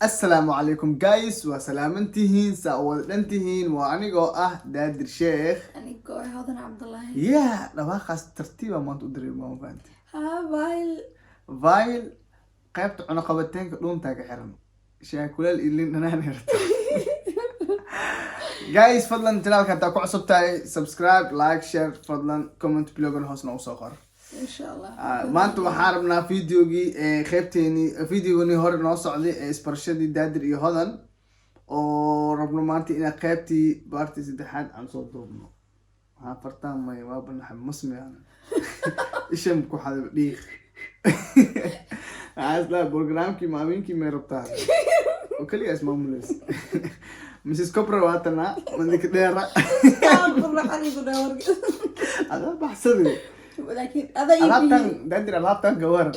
السلام عليكم جايز وسلامنتهين سأودنتهين وأنيقو دادر شيخ أنيقو هذا عبد الله يا لو خاص ترتيبه ما تدري ما فهمت فايل قيبت أنا قبتين كلهم تاج حرم شاكل اللي أنا نرت جايز فضلا تنال كنت أكو عصب تاعي سبسكرايب لايك شير فضلا كومنت بلوجن حسنا وصغر إن شاء الله ما أنتم حاربنا فيديوجي خيبتيني فيديوغني هور نوصل عليه إسبرشدي دادر يهودن وربنا مانتي إنا خيبتي بارتي سدحان عن صوت دوبنا ها فرتان ما يوابن حب مسمي أنا إيشم كو حدا بديخ عايز لا برنامج كي ما بين كي ما ربطها وكلي اسمه ملس مسيس كوبرا واتنا من ذيك الديرة هذا بحسدي لكن هذا الهابتان دادر الهابتان جوار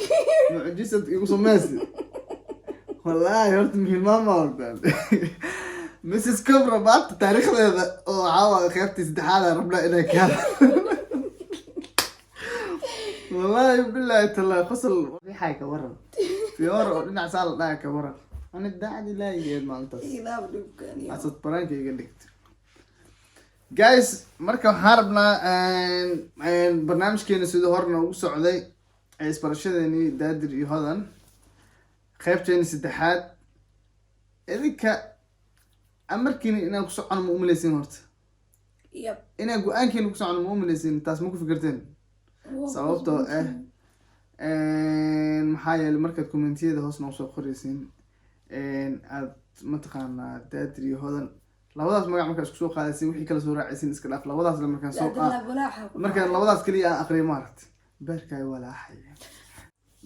معجزة يقصو ماسي والله هرت من ماما ورد مسيس كوبرا بعد تاريخ هذا عاوة خيفتي استحالة ربنا إليك هذا والله بالله تلا خصل في حاجة ورا في ورا لنا عسال لا كورا أنا الداعي لا يجي ما أنت لا بدك عصت برانك يقلك جايز مركب حاربنا برنامج كنا سيدو هرنا وسعودي إسبرشدني دادر يهودن خيبتني سدحات إذا أمركني إن أقص عن مؤملسين هرت يب إن أقول أنك نقص عن مؤملسين تاس ممكن فكرتين sababtoo maxaa yeelay markaad commentiyada hoos noo soo qoraysiin aad mataqaanaa daadir iyo hodan labadaas magac markaa isku soo qaadaysiin wixii kala soo raacaysiin iska dhaaf labadaas la markaan labadaas kaliya aan aqriyo maaragtay beerkaay walaaxay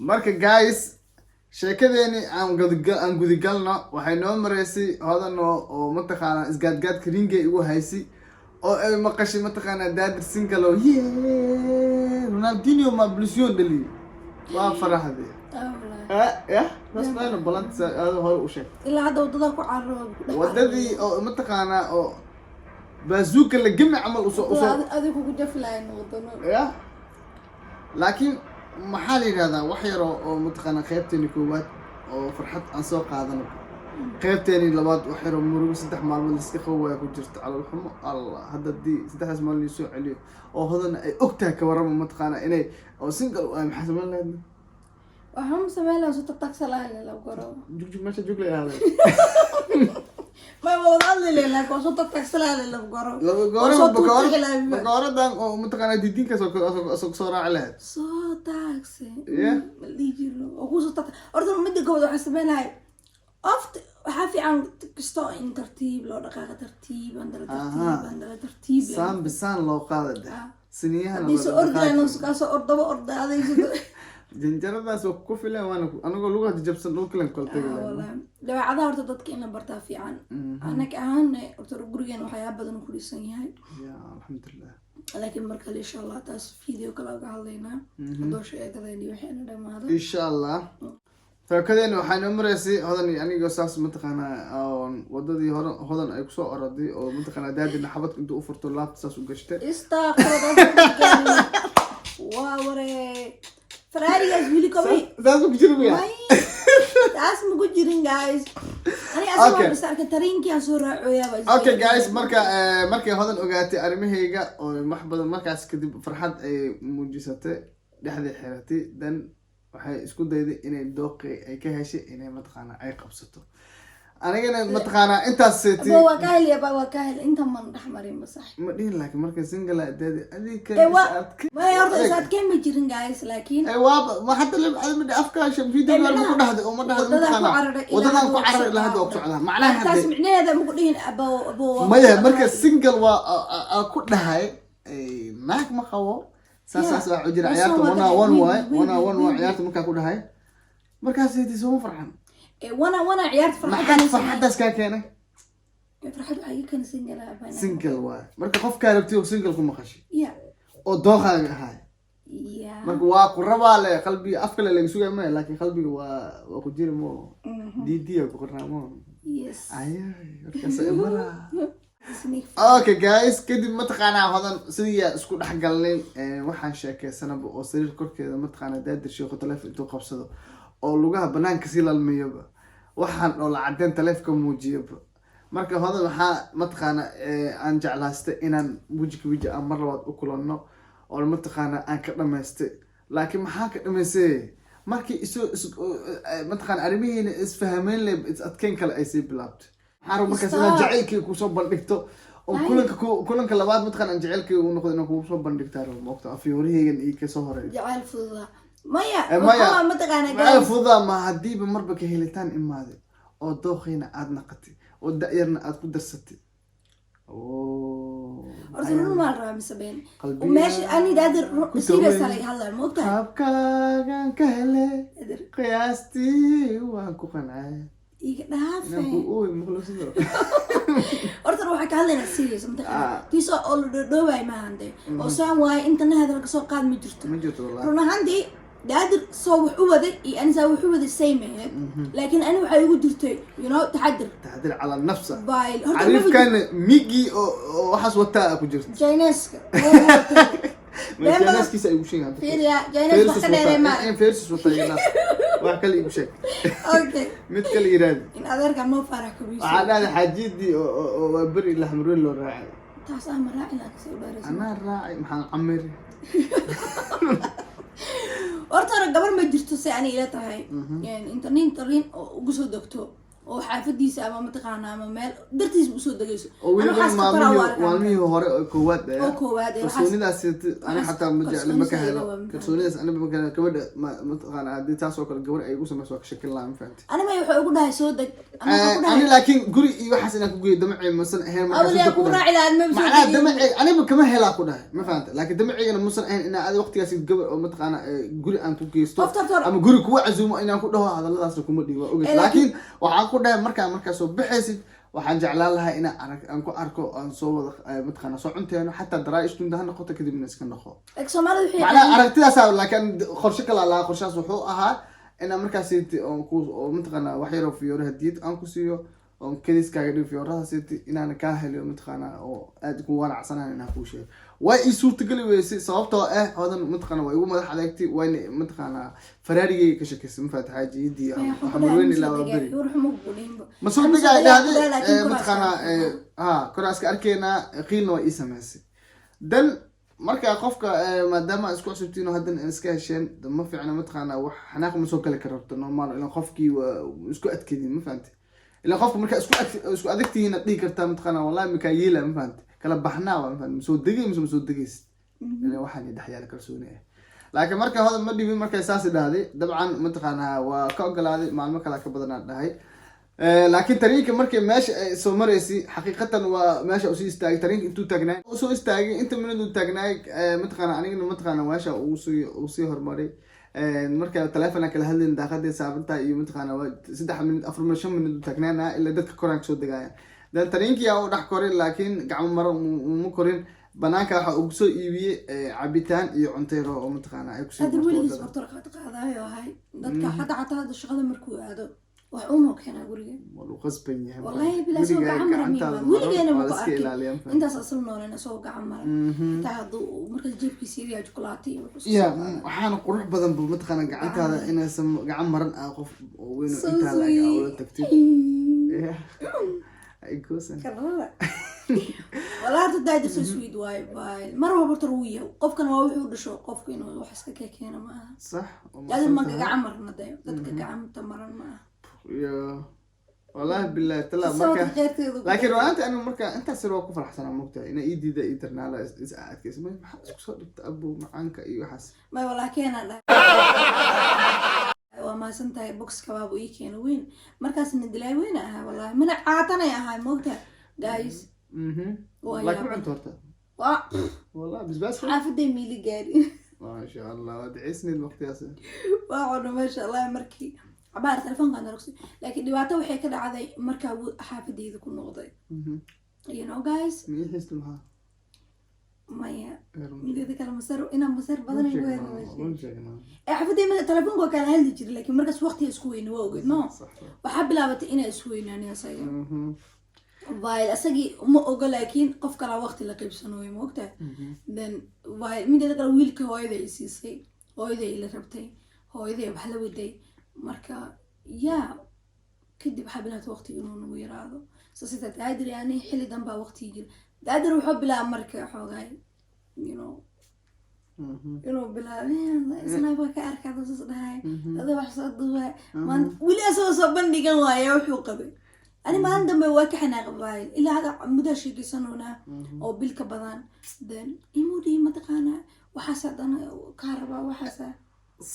marka guys sheekadeeni aan gudigalno waxay noo mareysay hodan oo mataqaanaa isgaadgaadka ringay igu haysay oo ay maqashay mataqaanaa daadir singalo رونالدينيو ما بلسيون دلي وفرحدي يا بس ما انا بلانت هذا هو وشيء الا هذا ودده ku carro wadadii oo mataqaana oo bazooka la gami amal usoo adigu ku jaflaan wadano ya laakiin maxaa la yiraahdaa wax yar oo mataqaana qaybteeni koowaad oo farxad aan soo qaadano qaybteeni labaad wax yar oo murugo saddex maalmood iska qowwaa ku jirta calool xumo allah hadda di saddexdaas maalmood soo celiyo oo hodan ay ogtahay ka warama mataqaana inay oo single ay maxsaman lahayd waxaan sameeyay soo tagsalaan la goro jugjug meesha jug leeyahay ما والله لا كو صوت تكسلال لا غورو بقورة oo mataqaana diidinka soo raac lahayd soo taagsi liijiro oo ku soo tag ordo mid go'do waxa sameeyay أفت حافي عن كستو إن ترتيب لو دقيقة ترتيب عندنا ترتيب سام بسان لو قاعدة سنيها بس أرد أنا سكاسو أرد هذا يجد جنجرة بس وقف له أنا أقول لغة جبسن لو كلام قلت له والله لو عذا أرد كأنه برتافي عن أنا كأهان أرد جريان وحياة بدن كل سنة هاي يا الحمد لله لكن مركل إن شاء الله تاس فيديو كلا قاعدينا دوش كذا اللي وحنا دم هذا إن شاء الله فكذا وحنا مرسي هذا يعني قصص متقنا وددي هذا أي قصة أرادي أو متقنا دادي نحبت كنت أوفرت الله قصص وقشته استغفر واوري فراري أزميلي كمي لازم كجرب يا لازم كجرين guys أنا أسمع بس أركترين كي أسورة عيا بس أوكي guys مركا هذا الأوقات أرمي هيجا ومحبط مركا أسكت فرحات أي موجسته لحد حياتي دن waxay isku dayday inay dooqi ay ka heshay inay mataqaana ay qabsato anigana mataqaana intaas seeti waa ka hel yaba waa ka hel inta man dhaxmarin masax ma dhihin laakiin markay single adeed adika ma yarda isaad kama jirin guys laakiin ay waa ma hadda la mid afka sham video wal ku dhaxday oo ma dhaxday mataqaana wadadan ku carar la hada oo socda macnaha taas micnaheeda ma ku dhihin abo maya markay single waa ku dhahay naag ma qabo ساس عجر عيارته وانا عيارته مركا كل هاي مركا سيدي سو فرحان وانا عيارت فرحان فرحان داس كان فرحان اي كان سنجل واي مركا قف كاربتي سنجل كما خشي يا او دوخا هاي يا مركا وا قربا له قلبي افكل لا سوغا ما لكن قلبي وا كجير مو دي قرنامو يس اي مركا سمرا اوكي جايز كدب mataqaana hodan sidii isku dhaxgalnay waxaan sheekaysanaba oo sariir korkeeda mataqaana daadir sheekho telefoon intuu qabsado oo lugaha banaanka si lalmeeyaba waxaan oo la cadeen taleefka muujiyaba marka hodan waxaa mataqaana aan jeclaastay inaan weji aan mar labaad u kulanno oo mataqaana aan ka dhamaystay laakiin maxaa ka dhamaysay markii mataqaana arrimihiina isfahameen leh adkeyn kale ay sii bilaabtay maxaa markaas inaad jacaylkii kusoo bandhigto oo kulanka labaad mataqaana aan jacaylkii u noqdo inaan kugu soo bandhigtaa moogta afyoorahaygan iyo kasoo horeeyo jacayl fududa maya mataqaana fududa ma hadiiba marba ka helitaan imaaday oo dooqeyna aad naqatay oo da-yarna aad ku darsatay horta run maa rabaa mise been meesha ani daadir serious alay hadlaa moogtahay habkaagan ka hele qiyaastii waan ku qancay iga dhaafe horta waxaa ka hadlaynaa serious mataqaana tiisa oo la dhoodhoobay maahande oo saan waaye intana hadal kasoo qaad ma jirto run ahaantii daadir soo wax u waday iyo ani saa wax u waday same aheyd laakiin ani waxay ugu jirtay taxadir cala nafsa cariifkan migi oo waxaas wataa ku jirta jayneska jayneskiisa ay ugu sheegaan jaynes wax ka dheeree maa versus wataa wax kale igu sheeg okay mid kale yiraahdo in adeerka ma farax ku biisay waxaa dhahday xaajidii oo waa beri laxmureen loo raacay taas ama raacin laakiin soo dheeraysa anaa raacay maxaan camir horta gabar ma jirto si ani ila tahay inta nin tarin oo ugu soo degto oo xaafadiisa ama mataqaana ama meel dartiis u soo degayso oo weliba maalmihii hore oo koowaad kalsoonidaas ani xataa ma jecli ma ka helo kalsoonidaas ani ma ka gabadha mataqaana haddii taas oo kale gabar ay ugu samayso waa ka shakin lahaa ma fahanti anima waxay ugu dhahay soo deg ani laakiin guri iyo waxaas inaan ku geeyo damacey masan ahayn macnaha damacey aniba kama helaa ku dhahay ma fahanta laakiin damaceygana masan ahayn inaa adi waqtigaas gabar oo mataqaana guri aan ku geysto ama guri kuwa casuumo inaan ku dhaho hadalladaasna kuma dhigo waa ogeyd laakiin waxaan ku dhahay markaa soo baxaysid waxaan jeclaan lahaa inaan aan ku arko aan soo wada mataqaana soo cunteeno xataa daraaishtunta ha noqoto kadibna iska noqo macnaha aragtidaasa laakiin qorshe kala lahaa qorshahaas wuxuu ahaa inaan markaas oo mataqaana wax yaroo fiyoore hadiyad aan ku siiyo oo kadiskaaga dhigo fiyooradaas inaan kaa heliyo mataqaana oo aad ku wanacsanahan inaan kuu sheego way ii suurtageli weysay sababtoo hodan mataqaana waa igu madax adeegtay wayna mataqaana faraarigay ka shakiysay mafaata xaajiyadii xamarweyn ilaa waa beri ma soo dhigaa idhaahday mataqaana koraaska arkeenaa qiilna waa ii samaysay dan markaa qofka maadaama isku cusubtiino haddana iska hesheen ma fiicna mataqaana wax xanaaq ma soo kali karabto normaal ilan qofkii waa isku adkeedin ma fahanti ilan qofka markaa isku adegtihiina dhihi kartaa mataqaana wallahi makaa yeela ma fahanti kala baxnaa waa ma fahanti masoo degay mise masoo degaysid ilan waxaan dhexyaala kalsooni ah laakiin marka hodan ma dhibin markay saas dhahday dabcan mataqaana waa ka ogolaaday maalmo kale ka badanaa dhahay laakiin tariinka markay meesha ay soo maraysay xaqiiqatan waa meesha usii istaagay tariinka intuu taagnaay soo istaagay inta minad uu taagnaay mataqaana anigana mataqaana meesha uu sii hormaray marka teleefona kala hadlayn daaqadii saabinta iyo mataqaana waa 3 minute 4 minute 5 minute uu taagnaana ilaa dadka koraan soo degaya dan tariinkii uu dhax koray laakiin gacmo maro uma korin banaanka waxa uu soo iibiyay cabitaan iyo cunteero oo mataqaana ay ku soo weligiis motor qaadayo ahay dadka xataa shaqada markuu aado wax uu keenaa guriga wuu qasban yahay wallahi bila soo gacan maran weligeena ma arkin intaas asal noolena soo gacan maran inta haduu marka jeebkiisa iyo chocolate iyo waxaan qurux badan buu mataqaana gacantaada inaysan gacan maran ah qof weyn oo inta la tagtay ay goosan والله تدايد سويد واي باي مرة بطروية قفكن واوي ودشوا قفكن وحس كيكينا معها صح لازم ما كعمر ندايم تدك كعم تمرن معها يا والله بالله تلا مركا لكن وانت انا مركا انت سير وقف الحسن مقتا انا ايدي دا ايترنا لا اسعاد كيس ما حدش صدقت ابو معانك اي حس ما والله كان وما سنتي بوكس كباب ويكين وين مركز ندلاي وين اها والله من عاطنا يا هاي مقتا جايز لكن عن تورته والله بس حافظي ميلي قاري ما شاء الله ادعسني الوقت يا سيدي واو ما شاء الله مركي عبارة تلفون كان رقصي لكن دبعته وحي كده عادي مركا حافظي إذا كنا نقضي you know guys مين حسوا معها مايا إذا كان مسار إنا مسار بدنا نقول حافظي من التلفون كان هل يجري لكن مركز وقتي أسكوين واجد ما وحب لعبة إنا أسكوين يعني أسايا وايل أساقي ما أقول لكن قف كلا وقت اللي قيب سنوي موقته then وايل مين ده ويلك هاي ذا يسيسي هاي ذا اللي ربتي هاي ذا بحلو ذا marka kadib waxaa bilaabta waqtiga inuu nagu yaraado sasita daadir yani xilli danbaa waqtiga jira daadir wuxuu bilaaba marka xoogaay inuu bilaabo isnaaba ka arkaado sas dhahay ada wax soo duwa weli asagoo soo bandhigan waaya wuxuu qabay ani maalin dambe waa ka xanaaqbaay ilaa hada muddo sheekaysanona oo bil ka badan then imudi mataqaana waxaas dhan ka rabaa waxaas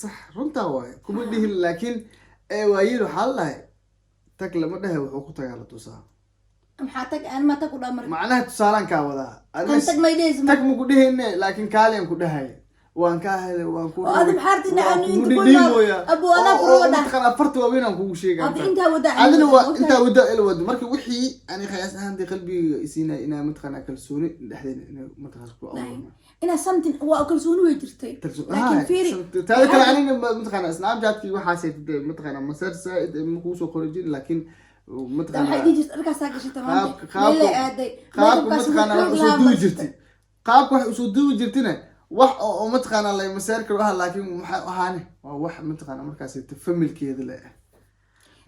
صح runtaa waay kuma dhihin laakiin waayeel waxaa lahay tag lama dhahay wuxuu ku tagaa la tusaa maxaa tag aan ma tag u dhamar macnaha tusaalan ka wadaa tag ma idheys tag ma ku dhihine laakiin kaaliyan ku dhahay waan ka helay waan ku adam xartina aan inta kullo abu ana brooda kana farta waa weyn aan kugu sheegaa ad inta wada adina waa inta wada ilwad markii wixii ani qiyaas ahaan qalbiga isina ina matqana kalsooni dhaxdeena ina matqas ku awrama ina something waa kalsooni way jirtay laakiin fiiri taada kale anina matqana snapchat-kii waxa seetay matqana masar saaid ma ku soo qorajin laakiin matqana waxay dijis arkaas ka shita maanta meel aaday qaab matqana soo duwi jirtay qaab wax soo duwi jirtina wax oo matqana lay masaarka waxa laakiin waxa ahaane waa wax matqana markaas familkeeda la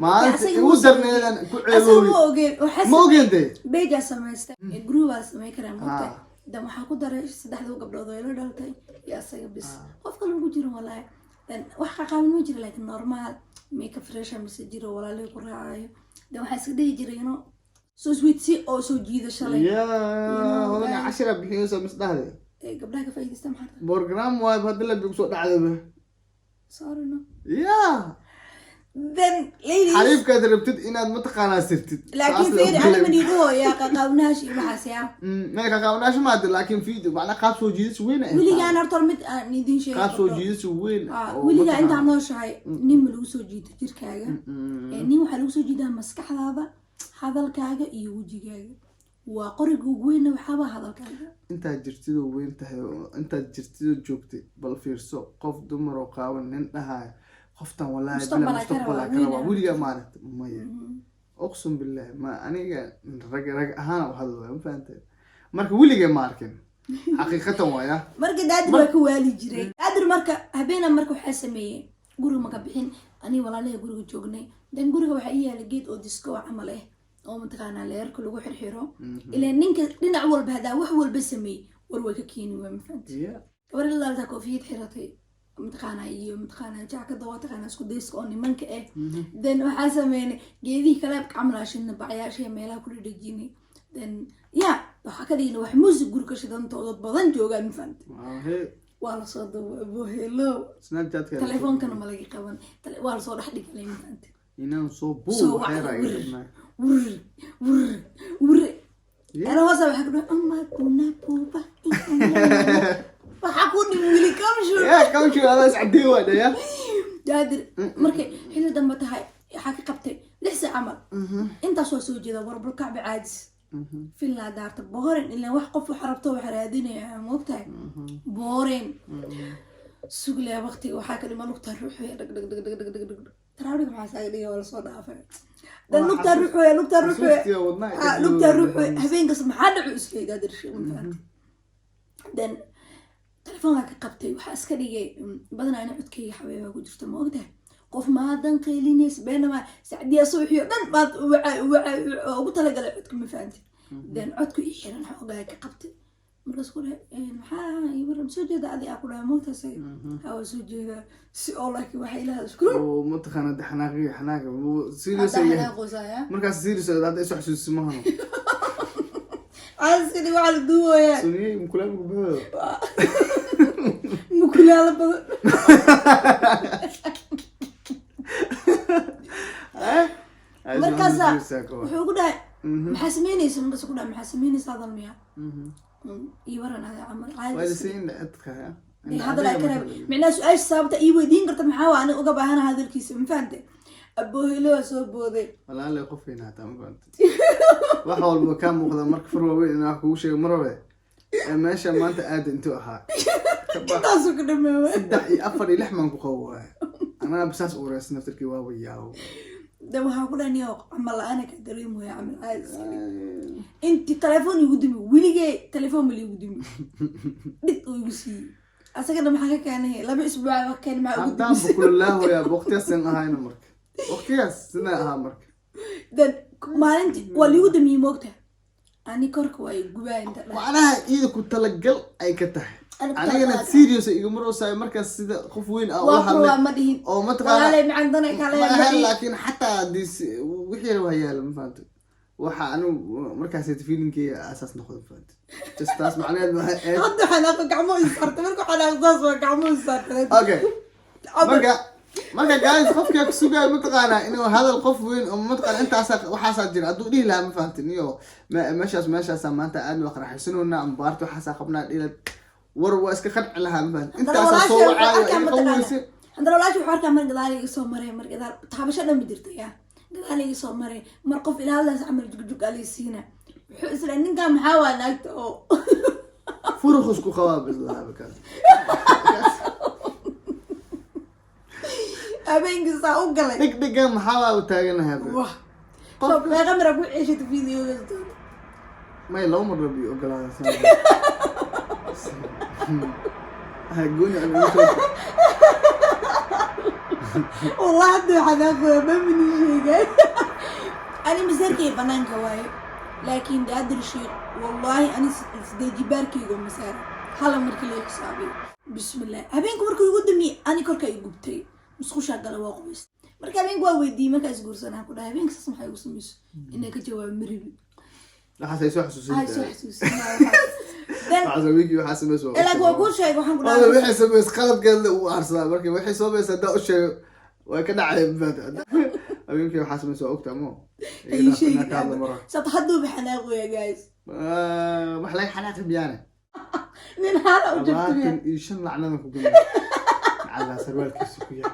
maalinta ugu darneedan ku ceeloobi ma ogeen beja sameystay group waa samey karaan marka dan waxa ku daray saddexda gabdhood oo la dhaltay iyo asaga bis qofka lagu jiro walaa dan wax ka qaban ma jiro laakiin normal make fresh ama jiro walaalay ku raacayo dan waxa iska dhigi jiray soo sweet si oo soo jiido shalay wadana 10 bixiyo soo misdahday gabdhaha ka faa'iideysta maxaa program waa hadda la bigu soo dhacday sorry no then ladies xariibka darabtid inaad mataqaana sirtid laakiin fiiri ana manido ya qaqawnaash iyo waxaas ya ma qaqawnaash ma hadda laakiin video macna qaab soo jiidis weyn ah wiliga aan horta mid aan idin sheego qaab soo jiidis weyn wiliga inta noo shahay nin lagu soo jiido jirkaaga nin waxa lagu soo jiidaa maskaxdaada hadalkaaga iyo wajigaaga waa qoriga ugu weyn waxaba hadalkaaga inta jirtido weyn tahay inta jirtido joogtay bal fiirso qof dumar oo qaawan nin dhahay qoftan wallahi bila mustaqbal kara wiliga maarat maya uqsum billah ma aniga rag ahaan oo hadalay ma faantay marka wiliga ma arkin xaqiiqatan waaya marka daadir waa ka waali jiray daadir marka habeena marka waxa sameeyay guriga ma ka bixin ani walaalay guriga joognay dan guriga waxa yaala geed oo disco camal ah oo mataqaana leerka lagu xirxiro ilaa ninka dhinac walba hada wax walba sameey war way ka keenay waa ma faantay gabar ilaalta koofiyad xiratay mataqaana iyo mataqaana jaakada waa taqaana isku dayska oo nimanka ah then waxa sameeyay geedii kale camraashina bacyaasha meelaha ku dhigini then waxa ka dhigay wax music guriga shidantooda badan joogan ma faantay waa la soo dabo hello snapchat ka telefoonka ma laga qaban waa la soo dhax dhigay ma faantay inaan soo buu xeeray أنا وصل حكنا أما كنا بوبا فحكوني مولي كمشو كمشو هذا سعدي وانا يا جادر مركي حين دمتها هاي حكي قبتي لسه عمل أنت سو جدا ورب الكعب عادس في الله دارت بورين إلا وحقف وحربته وحراديني يا موقتها بورين سوق لي وقتي وحاكي لما لقطة روحي دق دق دق دق دق دق تراودي مع سايدي ولا صوت عافية ده لقطة روحي لقطة روحي هبين قصد محل عسلي ده درشي من دن تلفونك قبتي وحاسكري بدنا أنا عدكي حبيبي أقول جرت ما وقتها قف ما دن قيلينيس بينما سعدي صبحي دن ما قلت لك عدك ما فهمتي دن عدك إيشان حقك قبتي مركز كله محا يبرم مسجدة هذه أقولها موتة سي أو سجدة سي الله كي وحي لها شكرا ومتخنا ده حناقي سيريس مركز سيريس هذا إيش حسوس اسمها عايز كده وعلى الدوا يا سوني مكلام بقى مكلام بقى مركز وحقولها محاسميني اسم بس كلها محاسميني صاد المياه يورن هذا عمل عادي ويسين أتكها هذا لا كلام معناه سؤال ثابت يودين قلت محاوى أنا أقبل أنا هذا الكيس ما فهمت أبوه له سبوه ذي ولا لا يقفين هذا ما فهمت وحول مكان مخذ مرك فروي إنه أكو شيء مروي ماشى ما أنت قاعد أنت أها تاسو كده ما صدق أفر لحمة بقوة أنا بساس أورس نفترك واوياه ده وهقول أني عمل أنا كدريم ويا عمل عايز أنت تلفون يقدمي ولي تلفون اللي يقدمي بيت ويسي أصلا لما حكى كان هي لا بأسبوع كان مع قدام بقول الله يا بوقتي سنة هاي نمرك بوقتي سنة هامرك dan maalintii waa liigu damiyey moogta ani korka waa gubaa inta macnaha iyada ku talagal ay ka tahay anigana serious iga maroosaay markaas sida qof weyn ah oo hadlay ma dhihin oo ma taqaanay macandana kale laakiin xataa wixii waa yaal ma fahanto waxa anu markaas feelingkii asaas noqdo fahanto just taas macnaheedu hadda xanaaq gacmo isartay marka xanaaq saas waa gacmo isartay okay marka guys qofka ku sugay ma taqaanaa inuu hadal qof weyn oo ma taqaan intaas waxaas jira aduu dhihi lahaa ma fahantin iyo meeshaas maanta aad wax raxaysanona am baarto waxaas qabnaa dhilad war waa iska qanci lahaa ma fahantin intaas soo wacaayo in qoweyse hadda walaashi wuxuu arkaa mar gadaaliga soo maray mar gadaal taabasho dhan jirta yaa gadaaliga soo maray mar qof ilaahdaas amal jugjug alisiina wuxuu isla ninka maxaa waa naagta oo furuqus ku qabaa bislaha bakaas habeenkii saa u galay dhigdhigan maxaa u taaganahay wah qof la kamera ku ceshid videogaas may loo mar rabi ogolaada هاجوني أنا والله عندي حناقة ما من شيء أنا مسيركي بنان كواي لكن ده أدري شيء والله أنا سديجي باركي يقول مسير حالا مركي لي حسابي بسم الله أبين كوركو يقدمني أنا كوركا يقبتي مسخوش على واقبس مركي أبين كوا ودي ما كاس جورسنا كلها أبين كسم حي وسميس إنك جواب مريبي لا حتى يسوي حسوسي هاي سوي حسوسي عزويجي وحاسب مسوي لا كوا كل شيء وحنا قلنا هذا وحي سميس خلط قال وأرسل مركي وحي سوي صدق الشيء وكذا عيب بعد أبين كي وحاسب مسوي أكتر مو أي شيء ستحدوا بحناقه يا جايز محلاي حناق بيانا من هذا وجبت لكن يشن لعناك وقلنا على سروال كيسوكيا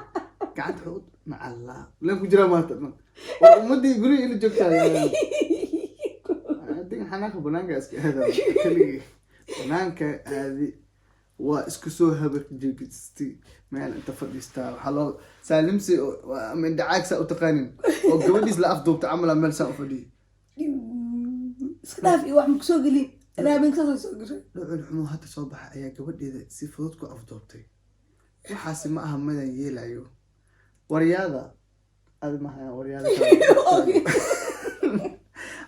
قاعد حوض مع الله لين كجرا ما تمام ومدي يقولي اللي جبتها حناك بنانك اسكي هذا كلي بنانك هذه واسكسو هبك جيبتي ما انت فديستا وحلو سالمسي من دعاك سا تقانين وقبليس لا افضل تعمل مال سا فدي سدافي واحد مكسو قلي انا بين كسو سوغري لو الحمو هذا صباح ايا gabadheeda si fudud ku afdoobtay waxaas ma aha madan yeelayo wariyada ad ma aha wariyada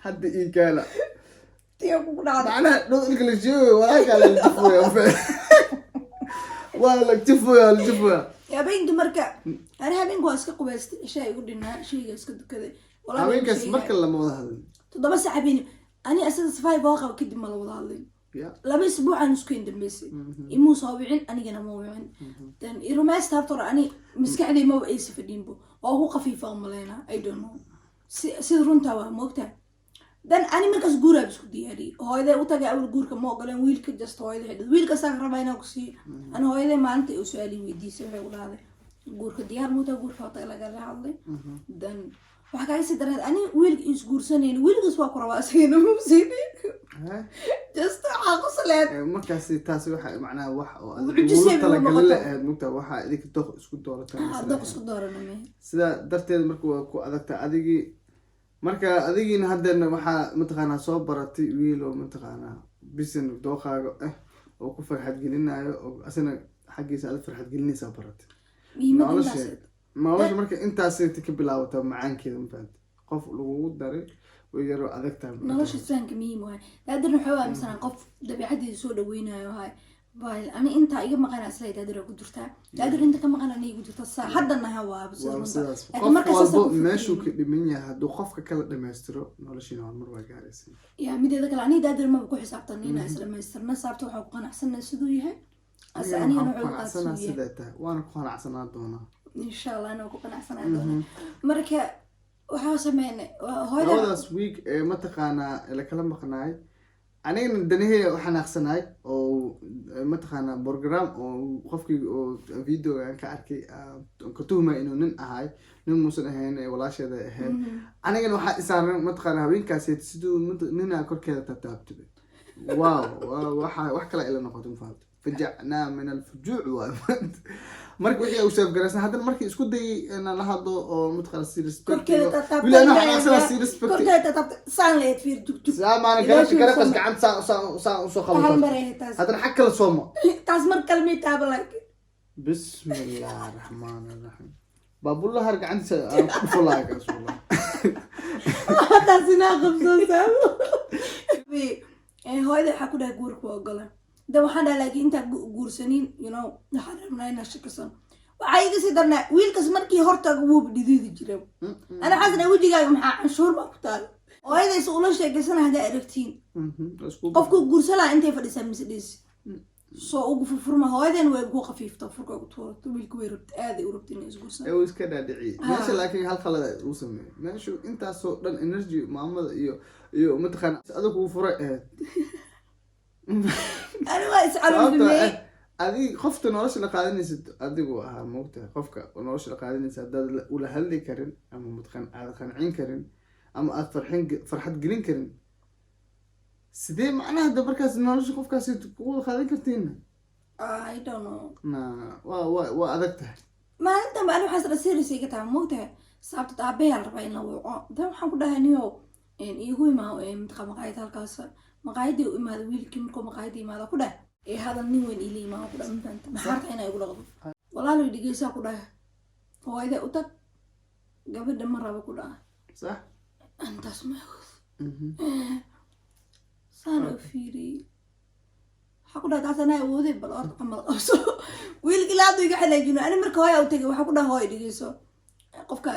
hadda in kala معناها نقول لك الجو وراك على الجفوة ولا الجفوة الجفوة يا بين دمرك أنا هبين قوس كقبست شيء يقول لنا شيء يسكت كذا والله هبين كاس مرك لما وضع هذا تضرب بس عبين أنا أساس فاي باقة وكد ما لو وضع لي لا أسبوع عن سكين دمسي يمو صابعين أنا جنا موعين تن يروما استهتر أنا مسكعني مو أيس في الدينبو وهو خفيف أملينا I don't know سيرون توا موقته dan ani markaas guuraa isku diyaariyay hooyaday u tagay awal guurka ma ogolaan wiilka just hooyaday xidid wiilka saak rabaa inaan ku sii ana hooyaday maalinta ay su'aali weydiisay waxay u dhahday guurka diyaar muuta guurka hota laga hadlay dan waxa kale si dareed ani wiilka is guursaneen wiilkaas waa ku rabaa asagana ma siini just aqsaleed markaas taas waxa macnaa wax oo aad talagal aad mugta waxa idinka doq isku doorataa doq isku dooranay sida darteed markuu ku adagta adigii marka adigiina hadana waxa mataqaana soo baratay wiil oo mataqaana bisan dooqaaga oo ku farxad gelinayo oo asana xaqiisa aad farxad gelinaysa baratay nolosha marka intaas ay ka bilaabato macaankeeda ma fahanti qof lagu daray oo yaro adagta nolosha saanka muhiim waa dadna waxa misan qof dabiicadiisa soo dhaweynayo hay باي أنا أنت إيجا مقانا سلايد هذا رأي قدرتها هذا أنت كم مقانا نيجي قدرتها صح حدا نهوا بس لكن مركز ماشوا كلمينيا هدو خفك كلا دمسترو ولا شيء نوع مرة جالس يا ميدا ذاك العني ده ما بكون حساب تانينا إسلام مسترنا صارتوا حقنا أحسن سدويها أسأني أنا أحسن سدتها وأنا كون أحسن دونا إن شاء الله أنا كون أحسن دونا مركا وحاسة من هذا سويك متقانا إلى كلام مقناعي أنا دنيه وحنا أحسناي أو متخانة برنامج أو خفكي أو فيديو كأركي كتومة إنه ننهاي نموسن هنا ولا شيء ده هنا أنا كانوا حاسين متخانة هبين كاسيت سدو ننا كل كذا تتابع واو وحكلا إلى نقطة مفاهمة فجعنا من الفجوع مرك وحي أو شاف جرسنا هذا المرك إيش كده أنا لهذا متخانة سيرسبكت ولا أنا حاسة سيرسبكت كل كده تتابع سانليت في دك زمان أنا قلت كده بس قعدت سا خلاص هذا حكى الصوم تاسمر كلمة تابلك بسم الله الرحمن الرحيم باب الله هرجع عندي فلاك رسول الله taasina qabsan saabo hooyada waxaa ku dhahay guurka waa ogola da waxaan dhahay laakiin intaan guursanin waxaan rabnaa inaa shakisan waxaa iga sii darnaa wiilkas markii hortaaga wuuba dhidiidi jira ana waxaas dhahay wejigaaga maxaa canshuur baa ku taal hooyadaysa ula sheekaysana haddaa aragtiin qofku guursalaa intay fadhisaa misedhiis soo ugu furfurma hooyadan way ugu qafiifta furka ugu tuurto wiilka way rabta aaday u rabta inay isguursan ee iska dhaadhiciye meesha laakiin hal qalad uu sameeyay meesha intaasoo dhan energy maamada iyo mataqaana adigu uu furay ani waa iscaloofinay adiga qofta nolosha la qaadanaysid adigu ahaa moogtahay qofka nolosha la qaadanaysa haddaad ula hadli karin ama mataqaan aad qancin karin ama aad farxad gelin karin sidee macnaha da markaas nolosha qofkaasi kuwada qaadan kartiin I don't know waa adag tahay maalintan ba ani waxaas dhasiiraysa iga tahay moogtahay sababta aabayaa la rabaa in la waco dan waxaan ku dhahay niyo iigu imaa mataqaa maqaayad halkaas maqaayadii u imaada wiilkii markuu maqaayadii imaada ku dhah hadal nin weyn ila imaa ku dhah mafahanta maxaarta inay igu dhaqdo walaaloy dhegeysaa ku dhahay hooyada u tag gabadha ma raba ku dhaha sax intaas ma saana u fiiriyey waxaa ku dhaha taas anaa awooday bal orda camal qabso wiilkii laadu iga xanaajino ani marka hooya u tegay waxaa ku dhaha hooy dhegeyso qofka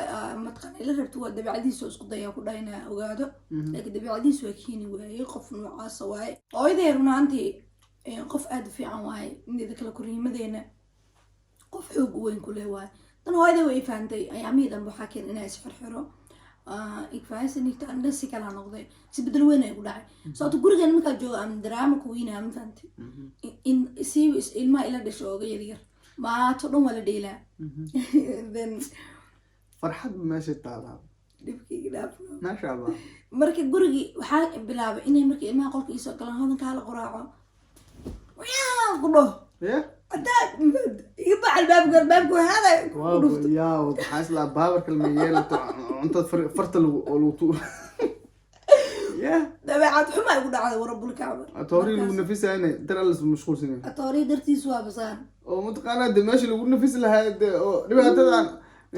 mataqaana ila rabto waa dabeecadiisa isku dayaa ku dhaha inaa ogaado laakiin dabeecadiisa waa keeni waayey qof noocaasa waaye hooyaday runaantii qof aada u fiican waaye mideeda kale koriimadeena qof xoog u weyn ku leh waaye dan hooyaday way fahantay ayaamihii dambe waxaa keen inaa isxirxiro igfahasanigta andhasi kala noqday isbedel weyn ay ku dhacay sababto gurigan markaa jooga ama daraama kuwiinaa ma fahantay in siiba ilmaha ila dhasho ooga yaryar maato dhan waa la dheelaa then farxad meesha taalaa dhibkayga dhaafno maasha allah marka gurigii waxaa bilaabay inay marka ilmaha qolka iisoo galaan hodankaa la qoraaco ku dhaho adaa iga bax albaabku hada yaa waxaa isla baabarka lama yeelato cuntada farta lagu tuur dabeecad xuma igu dhacday warabulkacba atoori lagu nafisayna dar alles mashquulsan atoori dartiis waa basaan oo mataqaanaa de meesha lagu nafis lahaa oo dhibaatadan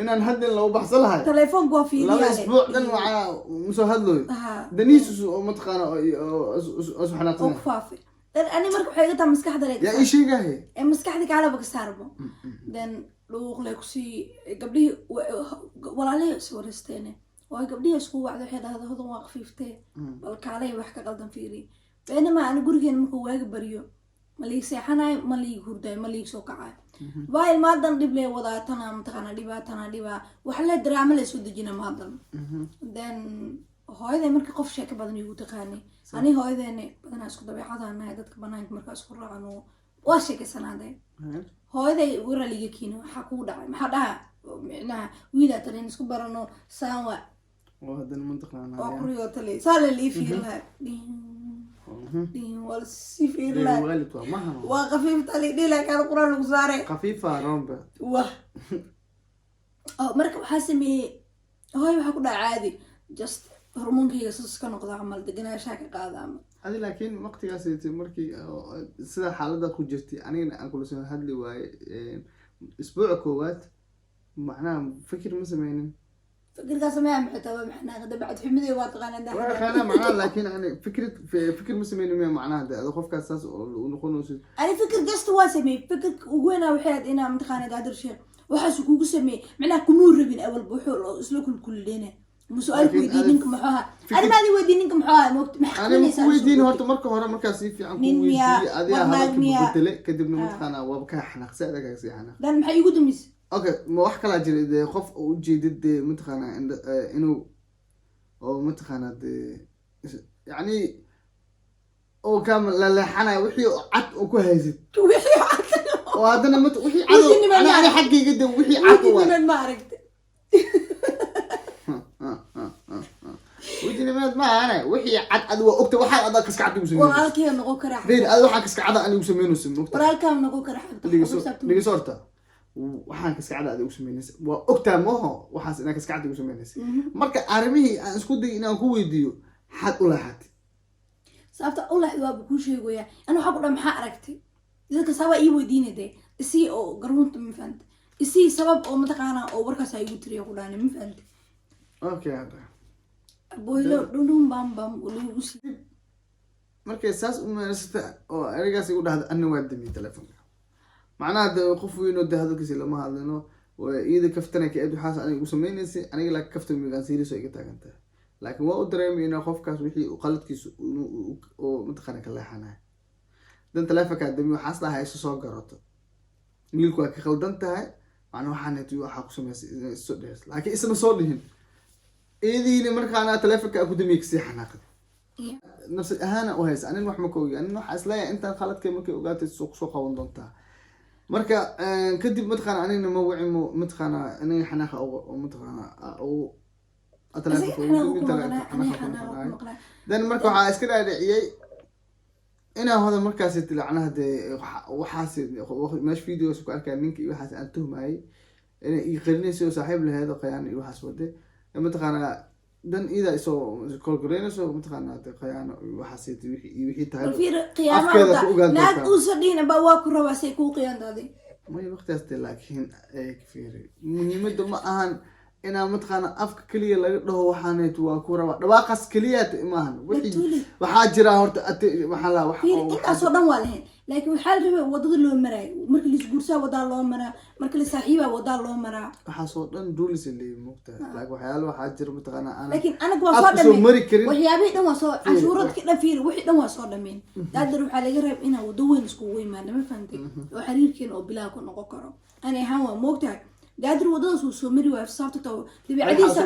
inaan hadin lagu baxsan lahay telefoonku waa fiiriyaa laba isbuuc dhan waxaa musoo hadlooy daniis oo mataqaana oo xanaaqsan faafi dan ani marka waxay iga tahay maskaxda yaa ii sheegahay maskaxdii kaalaba ka saarbo then dhuuqlay kusii gabdhihii walaalihii is wareysteen waa gabdhihii isku wacday waxay dhahday hodan waa qafiiftee bal kaalay wax ka qaldan fiiri beenama ani gurigeena markuu waaga bariyo ma liig seexanayo ma liig hurdayo ma liig soo kacayo waa ilmaadan dhib lee wadaatana mataqaana dhibaa waxa lee daraama la isku dejina maadan then hooyaday marka qof sheeka badan igu taqaanay ani hooyadeena badanaa isku dabeecadaan nahay dadka banaanka markaa isku raacano waa sheekaysanaadee hooyaday waraliga kiino waxaa kugu dhacay maxaa dhaha micnaha wiilaa taleen isku barano saanwa oo haddana mantaqaana waa kuriyoo tale saa la lii fiir lahaa waa lasii fiir lahaa waa qafiif tali dhila kaan quraan lagu saaray qafiifa romba wah marka waxaa sameeyey hooy waxaa ku dhaca caadi just hormoonkayga sus ka noqda camal deganaashaa ka qaada ama adi laakiin waqtigaas markii sida xaalada ku jirtay anigana aan kula soo hadli waaye isbuuca koowaad macnaha fikir ma sameynin fikirkaas ma maxay maxnaa dabacad xumidey waa taqaanaa waa kana macnaha laakiin ani fikir ma sameynin macnaha da qofkaas saas oo noqonayso ani fikir just waa sameey fikir ugu weyn waxay aad inaa mataqaanaa daadir sheekh waxaas kugu sameey macnaha kuma rabin awal buuxo isla kulkuleena مسؤالك ويدينك محاها أنا ما أدري ويدينك محاها أنا ما ويدين هرت مركه هرا مركه سيف عن كويدي أدي هذا كده كدبنا متخانة وبكاه حناق سألك يا سي حناق ده محي يقول مس أوكي ما واحد كلا جري خوف وجديد متخانة عند إنه أو متخانة يعني أو كامل لا حنا وحي عط وكهزت وحي عط وهذا أنا وحي عط أنا حقي جدا وحي عط وين ما عرفت وجنبات ما أنا وحي عد وقت واحد أدا كسك عد يسمينه ورالك هي نقول كراح غير أدا واحد كسك عد أنا يسمينه اسم وقت ورالك هم نقول كراح اللي صورته وحنا كسك عد أدا يسمينه وقت ما هو وحاس إنك كسك عد يسمينه مركا أرميه أنا سكودي إنه هو يديو حد ولا حد صارت أول حد بكل شيء ويا أنا حقول لهم حركتي إذا كسوا إيه وديني ده إسي أو قرنت مفند إسي سبب أو متقانا أو بركة سايقول تري أقول أنا مفند أوكي هذا boylo dhulun bam uu usi markay saas u meersata oo arigaas igu dhahdo anna waa dami telefoonka macnaha de qof weyn oo de hadalkiisa lama hadlino waa iyada kaftana ka eed waxaas aniga ugu sameynaysay aniga la kaftan migaan siiriso iga taagantahay laakiin waa u dareemay inaa qofkaas wixii qaladkiisa oo mataqaana ka leexanayo dan telefoonka dami waxaas dhahay isu soo garoto wiilku waa ka khaldan tahay macnaha waxaan heti waxaa ku sameysay isu dhees laakiin isma soo dhihin iyadiina markaana telefoonka ku dami kasii xanaaqday nafsi ahaana u haysa anin wax ma koogi anin waxa isleeyahay intaan khaladkay markay ogaatay soo qaban doontaa marka kadib mataqaana anina ma wicimo mataqaana aniga xanaaqa oo mataqaana oo dan marka waxaa iska dhaadhiciyay inaa hoda markaas tilacnaha dee waxaas meesha videos ku arkaa ninka iyo waxaas aan tuhmayay inay ii qarinayso saaxiib laheed oo qayaan iyo waxaas wade mataqaana dan ida isoo kolgoreynayso mataqaana qayaano waxaas wixii tahay afkeeda ku ogaan naad u sadina ba waa ku rabaa say ku qiyaandaday may waqtigaas laakiin ay fiiri muhiimadu ma ahan inaa mataqaana afka kaliya laga dhaho waxaaneet waa ku rabaa dhawaaqaas kaliya maahan waxaa jira horta waxaa la wax intaasoo dhan waa lahayn laakiin waxaa la rabaa wadada loo maray marka la isguursaa wadaa loo maraa marka la saaxiibaa wadaa loo maraa waxaasoo dhan duulis leey moogtaa laakiin waxyaalo waxaa jira mataqaana aan laakiin anaga waa soo dhameen waxyaabii dhan waa soo cashuuradka dhan fiir wixii dhan waa soo dhameen daadar waxaa laga rabaa inaa wado weyn iskugu imaano ma fahantay oo xiriirkeena oo bilaa ku noqon karo ani ahaan waa moogtahay دادر وضعه سو مري وافصابته تو تبي عديسة